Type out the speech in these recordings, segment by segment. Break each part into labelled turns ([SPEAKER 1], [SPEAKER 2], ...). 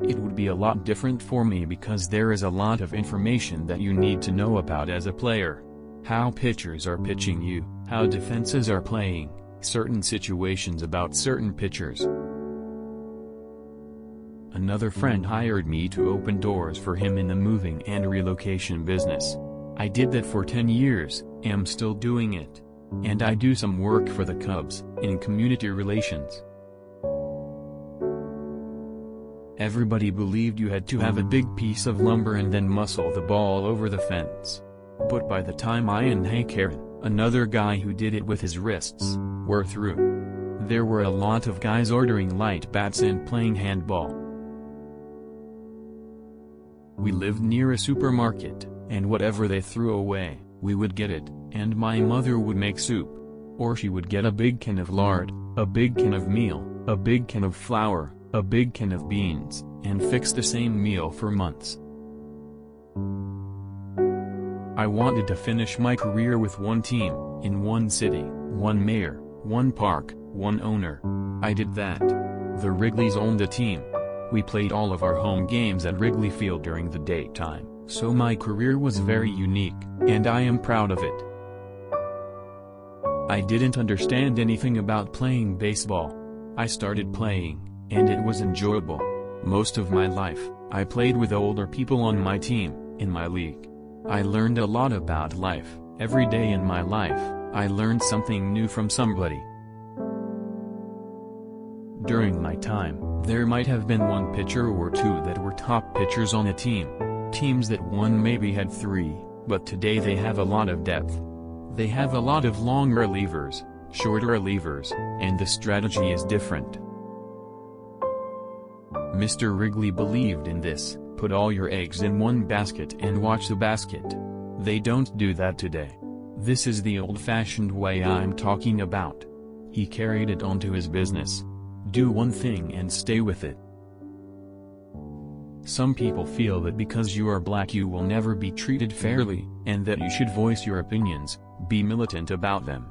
[SPEAKER 1] It would be a lot different for me because there is a lot of information that you need to know about as a player. How pitchers are pitching you, how defenses are playing, certain situations about certain pitchers. Another friend hired me to open doors for him in the moving and relocation business. I did that for 10 years, am still doing it. And I do some work for the Cubs, in community relations. Everybody believed you had to have a big piece of lumber and then muscle the ball over the fence. But by the time I and Karen, another guy who did it with his wrists, were through, there were a lot of guys ordering light bats and playing handball. We lived near a supermarket, and whatever they threw away, we would get it, and my mother would make soup. Or she would get a big can of lard, a big can of meal, a big can of flour, a big can of beans, and fix the same meal for months. I wanted to finish my career with one team, in one city, one mayor, one park, one owner. I did that. The Wrigleys owned a team. We played all of our home games at Wrigley Field during the daytime, so my career was very unique, and I am proud of it. I didn't understand anything about playing baseball. I started playing, and it was enjoyable. Most of my life, I played with older people on my team, in my league. I learned a lot about life. Every day in my life, I learned something new from somebody. During my time, there might have been one pitcher or two that were top pitchers on a team. Teams that won maybe had 3, but today they have a lot of depth. They have a lot of long relievers, shorter relievers, and the strategy is different. Mr. Wrigley believed in this: put all your eggs in one basket and watch the basket. They don't do that today. This is the old-fashioned way I'm talking about. He carried it onto his business. Do one thing and stay with it. Some people feel that because you are black you will never be treated fairly, and that you should voice your opinions, be militant about them.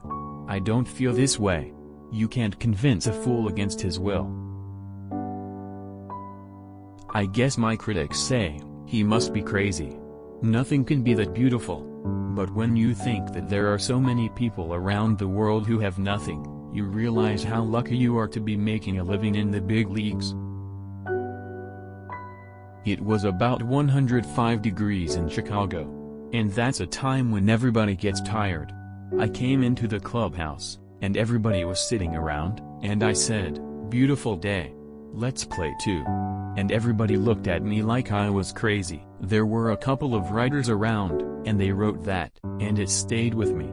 [SPEAKER 1] I don't feel this way. You can't convince a fool against his will. I guess my critics say, he must be crazy. Nothing can be that beautiful. But when you think that there are so many people around the world who have nothing, you realize how lucky you are to be making a living in the big leagues. It was about 105 degrees in Chicago. And that's a time when everybody gets tired. I came into the clubhouse, and everybody was sitting around, and I said, "Beautiful day. Let's play too." And everybody looked at me like I was crazy. There were a couple of writers around, and they wrote that, and it stayed with me.